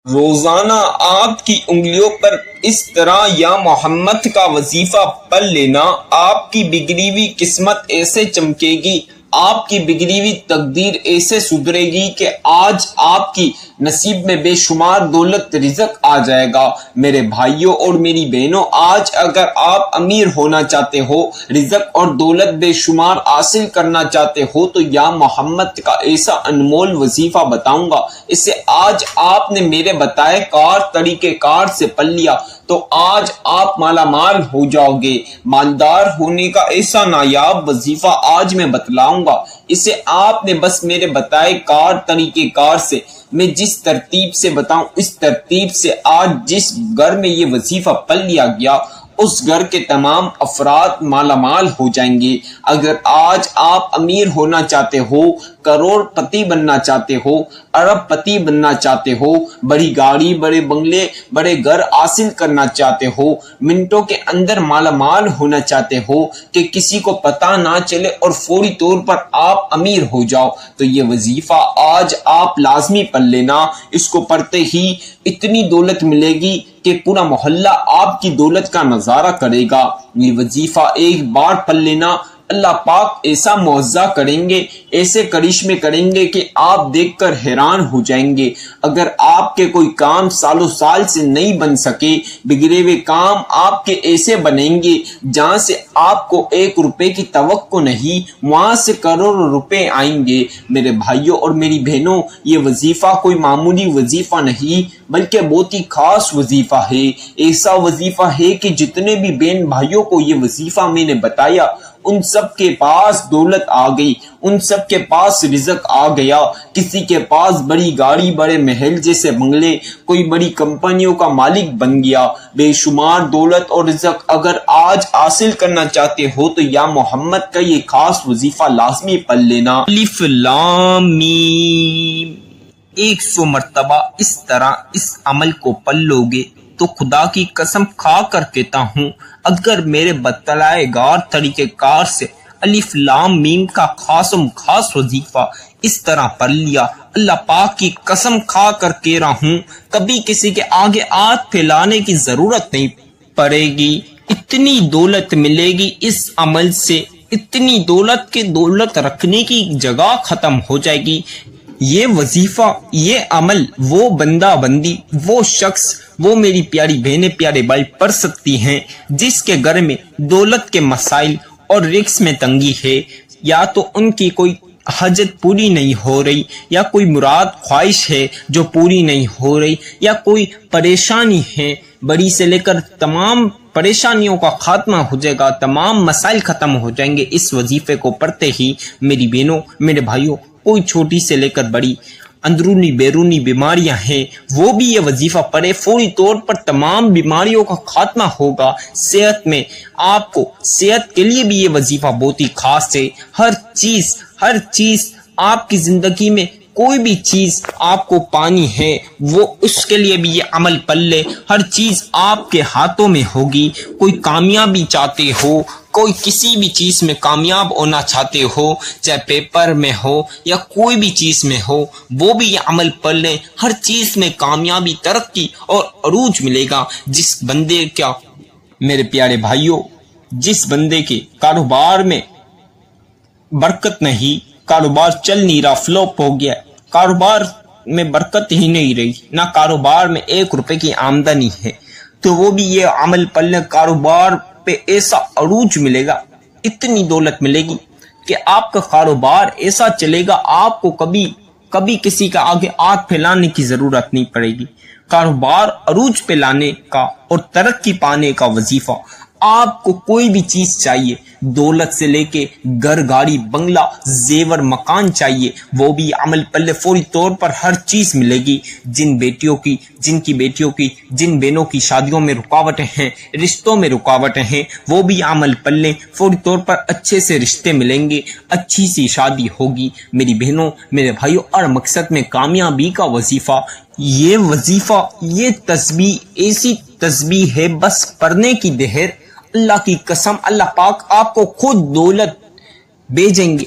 روزانہ آپ کی انگلیوں پر اس طرح یا محمد کا وظیفہ پڑھ لینا، آپ کی بگڑی ہوئی قسمت ایسے چمکے گی، آپ کی بگڑی ہوئی تقدیر ایسے سدھرے گی کہ آج آپ کی نصیب میں بے شمار دولت رزق آ جائے گا۔ میرے بھائیوں اور میری بہنوں، آج اگر آپ امیر ہونا چاہتے ہو، رزق اور دولت بے شمار حاصل کرنا چاہتے ہو، تو یا محمد کا ایسا انمول وظیفہ بتاؤں گا، اسے آج آپ نے میرے بتائے طریقہ کار سے پڑھ لیا تو آج آپ مالا مال ہو جاؤ گے۔ مالدار ہونے کا ایسا نایاب وظیفہ آج میں بتلاؤں گا، اسے آپ نے بس میرے بتائے طریقہ کار سے، میں جس ترتیب سے بتاؤں اس ترتیب سے آج جس گھر میں یہ وظیفہ پڑھ لیا گیا اس گھر کے تمام افراد مالا مال ہو جائیں گے۔ اگر آج آپ امیر ہونا چاہتے ہو، کروڑ پتی بننا چاہتے ہو، ارب پتی بننا چاہتے ہو، بڑی گاڑی، بڑے بنگلے، بڑے گھر حاصل کرنا چاہتے ہو، منٹوں کے اندر مالا مال ہونا چاہتے ہو کہ کسی کو پتہ نہ چلے اور فوری طور پر آپ امیر ہو جاؤ، تو یہ وظیفہ آج آپ لازمی پڑھ لینا۔ اس کو پڑھتے ہی اتنی دولت ملے گی کہ پورا محلہ آپ کی دولت کا نظارہ کرے گا۔ یہ وظیفہ ایک بار پڑھ لینا، اللہ پاک ایسا معجزہ کریں گے، ایسے کرشمے کریں گے کہ آپ دیکھ کر حیران ہو جائیں گے۔ اگر آپ کے کوئی کام سالوں سال سے نہیں بن سکے، بگڑے ہوئے کام آپ کے ایسے بنیں گے جہاں سے آپ کو 1 روپے کی توقع نہیں، وہاں سے کروڑوں روپے آئیں گے۔ میرے بھائیوں اور میری بہنوں، یہ وظیفہ کوئی معمولی وظیفہ نہیں بلکہ بہت ہی خاص وظیفہ ہے۔ ایسا وظیفہ ہے کہ جتنے بھی بہن بھائیوں کو یہ وظیفہ میں نے بتایا ان سب کے پاس دولت آ گئی، ان سب کے پاس رزق آ گیا۔ کسی کے پاس بڑی گاڑی، بڑے محل جیسے بنگلے، کوئی بڑی کمپنیوں کا مالک بن گیا۔ بے شمار دولت اور رزق اگر آج حاصل کرنا چاہتے ہو تو یا محمد کا یہ خاص وظیفہ لازمی پڑھ لینا۔ الف لام میم، 100 مرتبہ اس طرح اس عمل کو پڑھ لو گے تو خدا کی قسم کھا کر کہتا ہوں، اگر میرے بتلائے گار طریقہ کار سے الف لام میم کا خاص وظیفہ اس طرح پڑھ لیا، اللہ پاک کی قسم کھا کر کہہ رہا ہوں، کبھی کسی کے آگے ہاتھ پھیلانے کی ضرورت نہیں پڑے گی۔ اتنی دولت ملے گی اس عمل سے، اتنی دولت کے دولت رکھنے کی جگہ ختم ہو جائے گی۔ یہ وظیفہ، یہ عمل، وہ بندہ بندی، وہ شخص، وہ میری پیاری بہنیں پیارے بھائی پڑھ سکتی ہیں جس کے گھر میں دولت کے مسائل اور رزق میں تنگی ہے، یا تو ان کی کوئی حاجت پوری نہیں ہو رہی، یا کوئی مراد خواہش ہے جو پوری نہیں ہو رہی، یا کوئی پریشانی ہے، بڑی سے لے کر تمام پریشانیوں کا خاتمہ ہو جائے گا، تمام مسائل ختم ہو جائیں گے اس وظیفے کو پڑھتے ہی۔ میری بہنوں، میرے بھائیوں، کوئی چھوٹی سے لے کر بڑی اندرونی بیرونی بیماریاں ہیں، وہ بھی یہ وظیفہ پڑھے، فوری طور پر تمام بیماریوں کا خاتمہ ہوگا۔ صحت میں آپ کو، صحت کے لیے بھی یہ وظیفہ بہت ہی خاص ہے۔ ہر چیز آپ کی زندگی میں، کوئی بھی چیز آپ کو پانی ہے وہ اس کے لیے بھی یہ عمل پڑھ لے، ہر چیز آپ کے ہاتھوں میں ہوگی۔ کوئی کامیابی چاہتے ہو، کوئی کسی بھی چیز میں کامیاب ہونا چاہتے ہو، چاہے پیپر میں ہو یا کوئی بھی چیز میں ہو، وہ بھی یہ عمل پڑھ لیں، ہر چیز میں کامیابی، ترقی اور عروج ملے گا۔ جس بندے کا، میرے پیارے بھائیوں، جس بندے کے کاروبار میں برکت نہیں، کاروبار چل نہیں رہا، فلوپ ہو گیا، کاروبار میں برکت ہی نہیں رہی، نہ کاروبار میں 1 روپے کی آمدنی ہے، تو وہ بھی یہ عمل پڑھ لیں، کاروبار پہ ایسا عروج ملے گا، اتنی دولت ملے گی کہ آپ کا کاروبار ایسا چلے گا، آپ کو کبھی کسی کا آگے ہاتھ پھیلانے کی ضرورت نہیں پڑے گی۔ کاروبار عروج پہ لانے کا اور ترقی پانے کا وظیفہ، آپ کو کوئی بھی چیز چاہیے، دولت سے لے کے گھر، گاڑی، بنگلہ، زیور، مکان چاہیے، وہ بھی عمل پلے فوری طور پر ہر چیز ملے گی۔ جن کی بیٹیوں کی جن بہنوں کی شادیوں میں رکاوٹیں ہیں، رشتوں میں رکاوٹیں ہیں، وہ بھی عمل پلے فوری طور پر اچھے سے رشتے ملیں گے، اچھی سی شادی ہوگی۔ میری بہنوں، میرے بھائیوں، اور مقصد میں کامیابی کا وظیفہ، یہ وظیفہ، یہ تسبیح ایسی تسبیح ہے، بس پڑھنے کی دہر، اللہ کی قسم، اللہ پاک آپ کو خود دولت بھیجیں گے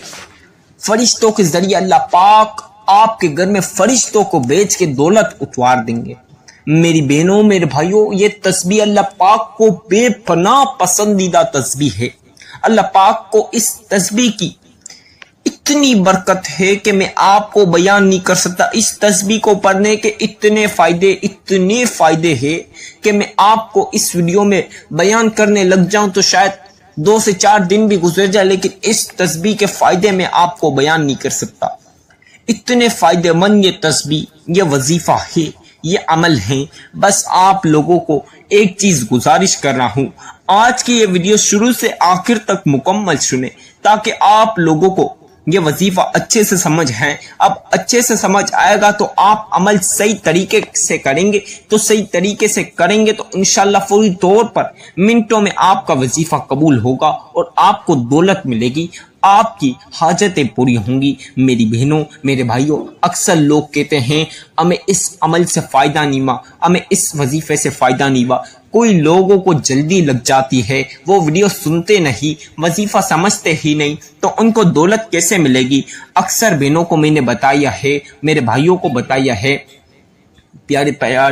فرشتوں کے ذریعے، اللہ پاک آپ کے گھر میں فرشتوں کو بھیج کے دولت اتوار دیں گے۔ میری بہنوں میرے بھائیوں، یہ تسبیح اللہ پاک کو بے پناہ پسندیدہ تسبیح ہے۔ اللہ پاک کو اس تسبیح کی اتنی برکت ہے کہ میں آپ کو بیان نہیں کر سکتا۔ اس تسبیح کو پڑھنے کے اتنے فائدے ہیں کہ میں آپ کو اس ویڈیو میں بیان کرنے لگ جاؤں تو شاید 2 سے 4 دن بھی گزر جائے، لیکن اس تسبیح کے فائدے میں آپ کو بیان نہیں کر سکتا۔ اتنے فائدے مند یہ تسبیح، یہ وظیفہ ہے، یہ عمل ہیں۔ بس آپ لوگوں کو ایک چیز گزارش کر رہا ہوں، آج کی یہ ویڈیو شروع سے آخر تک مکمل سنیں تاکہ آپ لوگوں کو یہ وظیفہ اچھے سے سمجھ ہے۔ اب اچھے سے سمجھ آئے گا تو آپ عمل صحیح طریقے سے کریں گے، تو انشاءاللہ فوری طور پر منٹوں میں آپ کا وظیفہ قبول ہوگا اور آپ کو دولت ملے گی، آپ کی حاجتیں پوری ہوں گی۔ میری بہنوں میرے بھائیوں، اکثر لوگ کہتے ہیں ہمیں اس عمل سے فائدہ نہیں ہوا، ہمیں اس وظیفے سے فائدہ نہیں ہوا۔ کوئی لوگوں کو جلدی لگ جاتی ہے، وہ ویڈیو سنتے نہیں، وظیفہ سمجھتے ہی نہیں، تو ان کو دولت کیسے ملے گی؟ اکثر بہنوں کو میں نے بتایا ہے، میرے بھائیوں کو بتایا ہے، پیارے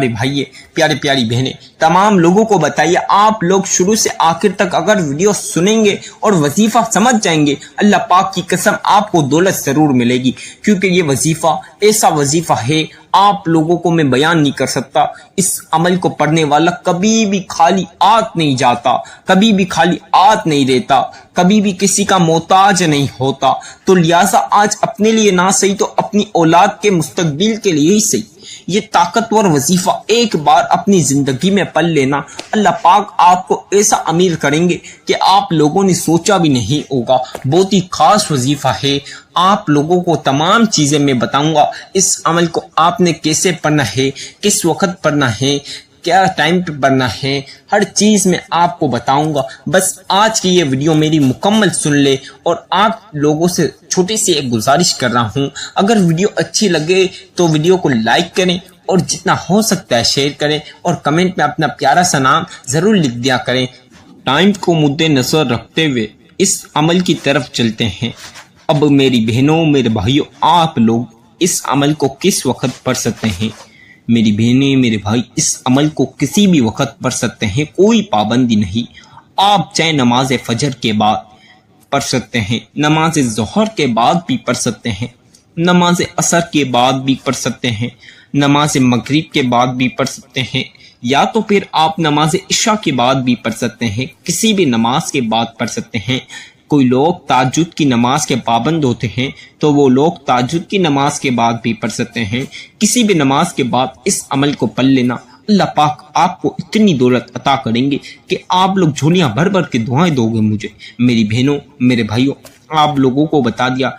بھائی، پیاری بہنیں، تمام لوگوں کو بتائیے، آپ لوگ شروع سے آخر تک اگر ویڈیو سنیں گے اور وظیفہ سمجھ جائیں گے، اللہ پاک کی قسم آپ کو دولت ضرور ملے گی، کیونکہ یہ وظیفہ ایسا وظیفہ ہے آپ لوگوں کو میں بیان نہیں کر سکتا۔ اس عمل کو پڑھنے والا کبھی بھی خالی ہاتھ نہیں جاتا، کبھی بھی خالی ہاتھ نہیں رہتا، کبھی بھی کسی کا محتاج نہیں ہوتا۔ تو لہٰذا آج اپنے لیے نہ صحیح تو اپنی اولاد کے مستقبل کے لیے ہی صحیح یہ طاقتور وظیفہ ایک بار اپنی زندگی میں پڑھ لینا، اللہ پاک آپ کو ایسا امیر کریں گے کہ آپ لوگوں نے سوچا بھی نہیں ہوگا۔ بہت ہی خاص وظیفہ ہے، آپ لوگوں کو تمام چیزیں میں بتاؤں گا۔ اس عمل کو آپ نے کیسے پڑھنا ہے، کس وقت پڑھنا ہے، کیا ٹائم پہ پڑھنا ہے، ہر چیز میں آپ کو بتاؤں گا۔ بس آج کی یہ ویڈیو میری مکمل سن لے، اور آپ لوگوں سے چھوٹی سی ایک گزارش کر رہا ہوں، اگر ویڈیو اچھی لگے تو ویڈیو کو لائک کریں اور جتنا ہو سکتا ہے شیئر کریں، اور کمنٹ میں اپنا پیارا سا نام ضرور لکھ دیا کریں۔ ٹائم کو مد نظر رکھتے ہوئے اس عمل کی طرف چلتے ہیں۔ اب میری بہنوں میرے بھائیوں، آپ لوگ اس عمل کو کس وقت پڑھ سکتے ہیں؟ میری بہنیں میرے بھائی، اس عمل کو کسی بھی وقت پڑھ سکتے ہیں، کوئی پابندی نہیں۔ آپ چاہے نماز فجر کے بعد پڑھ سکتے ہیں، نماز ظہر کے بعد بھی پڑھ سکتے ہیں، نماز عصر کے بعد بھی پڑھ سکتے ہیں، نماز مغرب کے بعد بھی پڑھ سکتے ہیں، یا تو پھر آپ نماز عشاء کے بعد بھی پڑھ سکتے ہیں، کسی بھی نماز کے بعد پڑھ سکتے ہیں۔ کوئی لوگ تہجد کی نماز کے پابند ہوتے ہیں تو وہ لوگ تہجد کی نماز کے بعد بھی پڑھ سکتے ہیں۔ کسی بھی نماز کے بعد اس عمل کو پڑھ لینا، اللہ پاک آپ کو اتنی دولت عطا کریں گے کہ آپ لوگ جھولیاں بھر بھر کے دعائیں دو گے مجھے۔ میری بہنوں میرے بھائیوں، آپ لوگوں کو بتا دیا،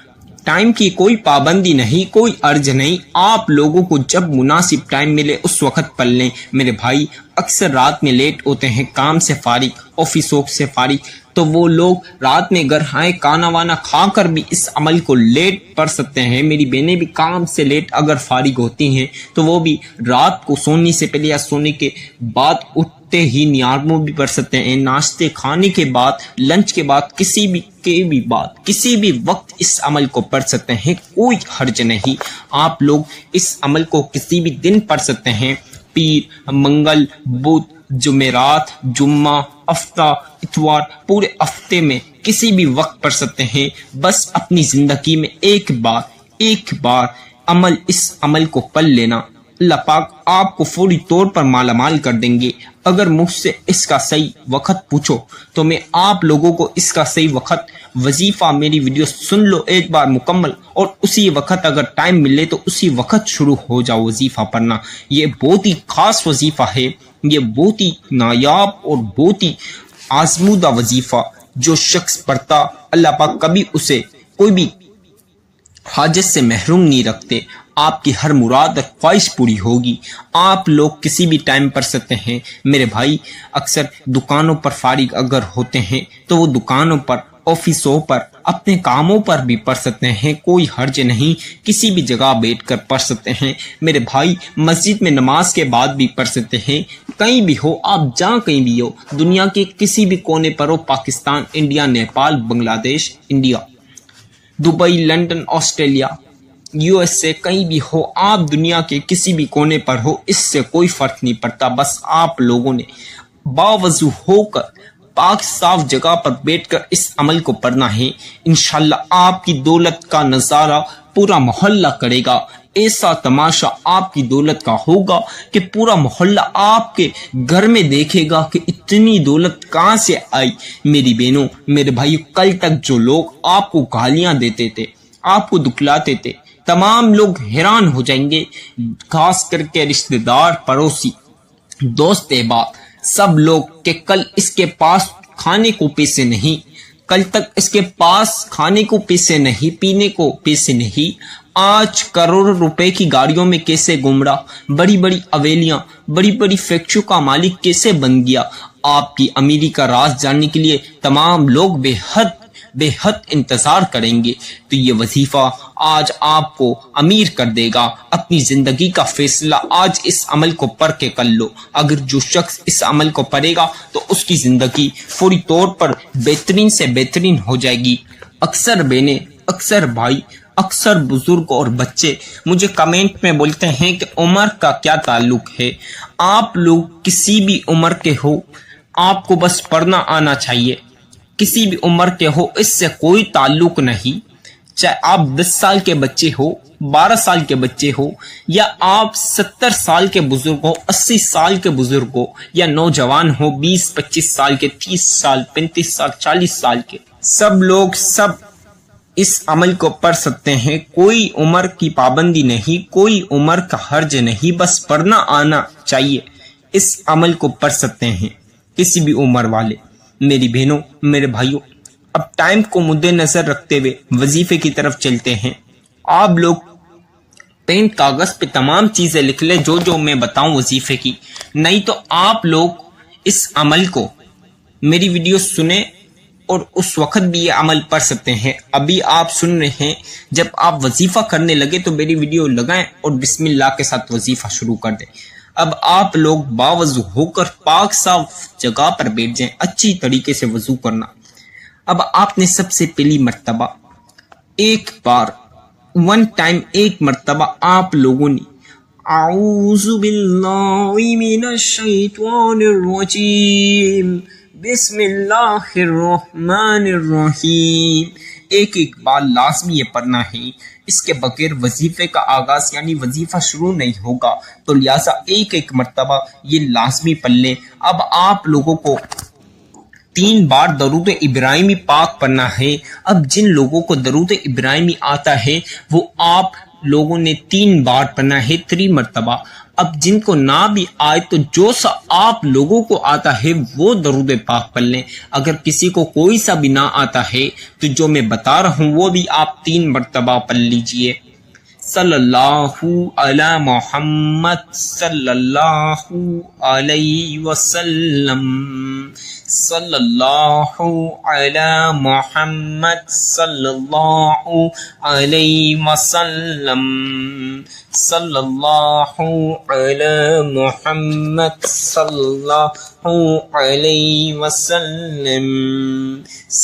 ٹائم کی کوئی پابندی نہیں، کوئی عرض نہیں، آپ لوگوں کو جب مناسب ٹائم ملے اس وقت پڑھ لیں۔ میرے بھائی اکثر رات میں لیٹ ہوتے ہیں، کام سے فارغ، آفسوں سے فارغ، تو وہ لوگ رات میں گھر آئے کھانا وانا کھا کر بھی اس عمل کو لیٹ پڑھ سکتے ہیں۔ میری بہنیں بھی کام سے لیٹ اگر فارغ ہوتی ہیں تو وہ بھی رات کو سونے سے پہلے یا سونے کے بعد اٹھتے ہی نیازوں بھی پڑھ سکتے ہیں، ناشتے کھانے کے بعد، لنچ کے بعد، کسی بھی وقت اس عمل کو پڑھ سکتے ہیں، کوئی حرج نہیں۔ آپ لوگ اس عمل کو کسی بھی دن پڑھ سکتے ہیں، پیر، منگل، بدھ، جمعرات، جمعہ، ہفتہ، اتوار، پورے ہفتے میں کسی بھی وقت پڑھ سکتے ہیں۔ بس اپنی زندگی میں ایک بار اس عمل کو پڑھ لینا، اللہ پاک آپ کو فوری طور پر مالا مال کر دیں گے۔ اگر مجھ سے اس کا صحیح وقت پوچھو تو میں آپ لوگوں کو اس کا صحیح وقت، وظیفہ میری ویڈیو سن لو ایک بار مکمل، اور اسی وقت اگر ٹائم ملے تو اسی وقت شروع ہو جاؤ وظیفہ پڑھنا۔ یہ بہت ہی خاص وظیفہ ہے، یہ بہت ہی نایاب اور بہت ہی آزمودہ وظیفہ، جو شخص پڑھتا اللہ پاک کبھی اسے کوئی بھی حاجت سے محروم نہیں رکھتے۔ آپ کی ہر مراد اور خواہش پوری ہوگی۔ آپ لوگ کسی بھی ٹائم پڑھ سکتے ہیں۔ میرے بھائی اکثر دکانوں پر فارغ اگر ہوتے ہیں تو وہ دکانوں پر، آفسوں پر، اپنے کاموں پر بھی پڑھ سکتے ہیں، کوئی حرج نہیں، کسی بھی جگہ بیٹھ کر پڑھ سکتے ہیں۔ میرے بھائی مسجد میں نماز کے بعد بھی پڑھ سکتے ہیں، کہیں بھی ہو آپ، جہاں کہیں بھی ہو، دنیا کے کسی بھی کونے پر ہو، پاکستان، انڈیا، نیپال، بنگلہ دیش، India, Dubai, London, Australia, USA کہیں بھی ہو، آپ دنیا کے کسی بھی کونے پر ہو، اس سے کوئی فرق نہیں پڑتا. بس آپ لوگوں نے باوضو ہو کر پاک صاف جگہ پر بیٹھ کر اس عمل کو پڑھنا ہے. انشاءاللہ آپ کی دولت کا نظارہ پورا محلہ کرے گا. ایسا تماشا آپ کی دولت کا ہوگا کہ پورا محلہ آپ کے گھر میں دیکھے گا کہ اتنی دولت کہاں سے آئی. میری بہنوں، میرے بھائیو، کل تک جو لوگ آپ کو گالیاں دیتے تھے، آپ کو دکھلاتے تھے، تمام لوگ حیران ہو جائیں گے. خاص کر کے رشتہ دار، پڑوسی، دوست احباب، سب لوگ کہ کل اس کے پاس کھانے کو پیسے نہیں، کل تک اس کے پاس کھانے کو پیسے نہیں، پینے کو پیسے نہیں، آج کروڑ روپے کی گاڑیوں میں کیسے گھوم رہا، بڑی بڑی حویلیاں، بڑی بڑی فیکٹریوں کا مالک کیسے بن گیا. آپ کی امیری کا راز جاننے کے لیے تمام لوگ بے حد انتظار کریں گے. تو یہ وظیفہ آج آپ کو امیر کر دے گا. اپنی زندگی کا فیصلہ آج اس عمل کو پڑھ کے کر لو. اگر جو شخص اس عمل کو پڑھے گا تو اس کی زندگی فوری طور پر بہترین سے بہترین ہو جائے گی. اکثر بہنیں، اکثر بھائی، اکثر بزرگ اور بچے مجھے کمنٹ میں بولتے ہیں کہ عمر کا کیا تعلق ہے. آپ لوگ کسی بھی عمر کے ہو، آپ کو بس پڑھنا آنا چاہیے. کسی بھی عمر کے ہو، اس سے کوئی تعلق نہیں. چاہے آپ 10 سال کے بچے ہو، 12 سال کے بچے ہو، یا آپ 70 سال کے بزرگ ہو، 80 سال کے بزرگ ہو، یا نوجوان ہو، 20-25 سال کے، 30 سال، 35 سال، 40 سال کے، سب لوگ سب اس عمل کو پڑھ سکتے ہیں. کوئی عمر کی پابندی نہیں، کوئی عمر کا حرج نہیں، بس پڑھنا آنا چاہیے. اس عمل کو پڑھ سکتے ہیں کسی بھی عمر والے. میری بہنوں، میرے بھائیوں، اب ٹائم کو مد نظر رکھتے ہوئے وظیفے کی طرف چلتے ہیں. آپ لوگ پین کاغذ پہ تمام چیزیں لکھ لیں جو میں بتاؤں وظیفے کی. نہیں تو آپ لوگ اس عمل کو، میری ویڈیو سنیں اور اس وقت بھی یہ عمل پڑھ سکتے ہیں. ابھی آپ سن رہے ہیں، جب آپ وظیفہ کرنے لگے تو میری ویڈیو لگائیں اور بسم اللہ کے ساتھ وظیفہ شروع کر دیں. اب آپ لوگ باوضو ہو کر پاک صاف جگہ پر بیٹھ جائیں. اچھی طریقے سے وضو کرنا. اب آپ نے سب سے پہلی مرتبہ ایک بار ون ٹائم ایک مرتبہ آپ لوگوں نے اعوذ باللہ من الشیطان الرجیم بسم اللہ الرحمن الرحیم ایک بار لازمی یہ پڑھنا ہے. اس کے بغیر وظیفے کا آغاز یعنی وظیفہ شروع نہیں ہوگا. تو لہٰذا ایک مرتبہ یہ لازمی پڑھ لیں. اب آپ لوگوں کو 3 بار درود ابراہیمی پاک پڑھنا ہے. اب جن لوگوں کو درود ابراہیمی آتا ہے وہ آپ لوگوں نے 3 بار پڑھنا ہے، 3 مرتبہ. اب جن کو نہ بھی آئے تو جو سا آپ لوگوں کو آتا ہے وہ درود پاک پڑھ لیں. اگر کسی کو کوئی سا بھی نہ آتا ہے تو جو میں بتا رہا ہوں وہ بھی آپ 3 مرتبہ پڑھ لیجئے. صلی اللہ علی محمد صلی اللہ علیہ وسلم، صلی اللہ علی محمد صلی اللہ علیہ وسلم، صلی اللہ علی محمد صلی اللہ علیہ وسلم.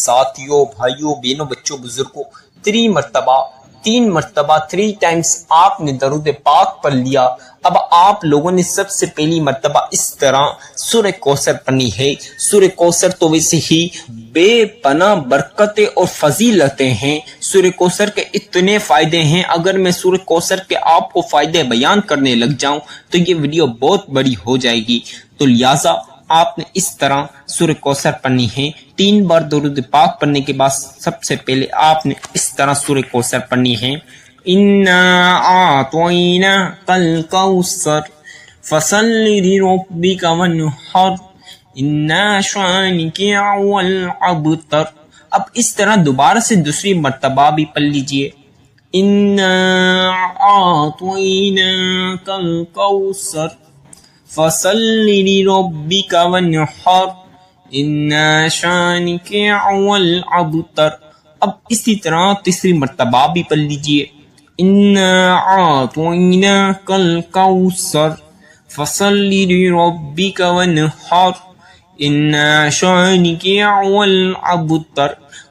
ساتھیوں، بھائیوں، بہنوں، بچوں، بزرگوں، 3 مرتبہ 3 ٹائمز آپ نے درود پاک پڑھ لیا. اب آپ لوگوں نے سب سے پہلی مرتبہ اس طرح سورہ کوثر پڑھنی ہے. سورہ کوثر تو ویسے ہی بے پناہ برکتیں اور فضیلتیں ہیں. سورہ کوثر کے اتنے فائدے ہیں، اگر میں سورہ کوثر کے آپ کو فائدے بیان کرنے لگ جاؤں تو یہ ویڈیو بہت بڑی ہو جائے گی. تو لہٰذا آپ نے اس طرح سورہ کوثر پڑھنی ہے. 3 بار درود پاک پڑھنے کے بعد سب سے پہلے آپ نے اس طرح سورہ کوثر پڑھنی ہے. اِنَّا أَعْطَيْنَاكَ الْكَوْثَرَ فَصَلِّ لِرَبِّكَ وَانْحَرْ إِنَّ شَانِئَكَ هُوَ الْأَبْتَرُ. اب اس طرح دوبارہ سے دوسری مرتبہ بھی پڑھ لیجئے. اِنَّا أَعْطَيْنَاكَ الْكَوْثَرَ فَصَلِّ لِرَبِّكَ وَانْحَرْ إِنَّ شَانِئَكَ هُوَ الْأَبْتَرُ. اب اسی طرح تیسری مرتبہ بھی پڑھ لیجئے. إِنَّا أَعْطَيْنَاكَ الْكَوْثَرَ فَصَلِّ لِرَبِّكَ وَانْحَرْ إِنَّ شَانِئَكَ هُوَ الْأَبْتَرُ.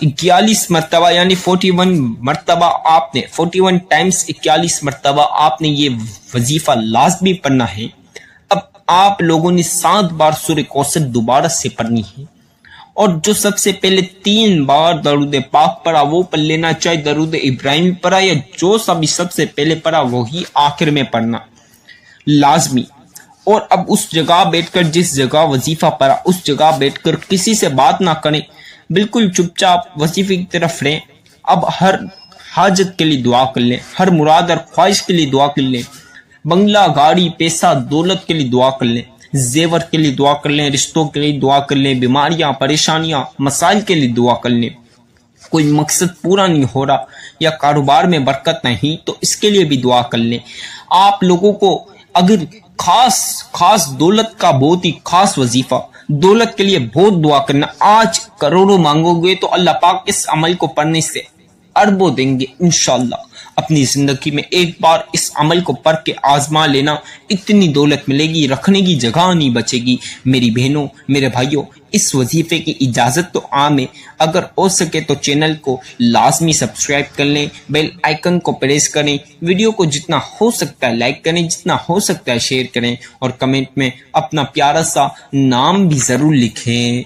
41 مرتبہ یعنی 41 مرتبہ آپ نے 41 ٹائمز 41 مرتبہ آپ نے یہ وظیفہ لازمی پڑھنا ہے۔ اب آپ لوگوں نے 7 بار سورہ کوثر دوبارہ سے پڑھنی ہے، اور جو سب سے پہلے 3 بار درود پاک پڑھا وہ پڑھ لینا، چاہے درود ابراہیم پڑھا یا جو سب سے پہلے پڑھا وہی آخر میں پڑھنا لازمی۔ اور اب اس جگہ بیٹھ کر جس جگہ وظیفہ پڑھا اس جگہ بیٹھ کر کسی سے بات نہ کریں، بالکل چپ چاپ وظیفے کی طرف رہیں۔ اب ہر حاجت کے لیے دعا کر لیں، ہر مراد اور خواہش کے لیے دعا کر لیں، بنگلہ گاڑی پیسہ دولت کے لیے دعا کر لیں، زیور کے لیے دعا کر لیں، رشتوں کے لیے دعا کر لیں، بیماریاں پریشانیاں مسائل کے لیے دعا کر لیں، کوئی مقصد پورا نہیں ہو رہا یا کاروبار میں برکت نہیں تو اس کے لیے بھی دعا کر لیں۔ آپ لوگوں کو اگر خاص دولت کا بہت ہی خاص وظیفہ، دولت کے لیے بہت دعا کرنا، آج کروڑوں مانگو گے تو اللہ پاک اس عمل کو پڑھنے سے اربوں دیں گے انشاءاللہ۔ اپنی زندگی میں ایک بار اس عمل کو پڑھ کے آزما لینا، اتنی دولت ملے گی، رکھنے کی جگہ نہیں بچے گی۔ میری بہنوں میرے بھائیوں، اس وظیفے کی اجازت تو عام ہے، اگر ہو سکے تو چینل کو لازمی سبسکرائب کر لیں، بیل آئیکن کو پریس کریں، ویڈیو کو جتنا ہو سکتا ہے لائک کریں، جتنا ہو سکتا ہے شیئر کریں، اور کمنٹ میں اپنا پیارا سا نام بھی ضرور لکھیں۔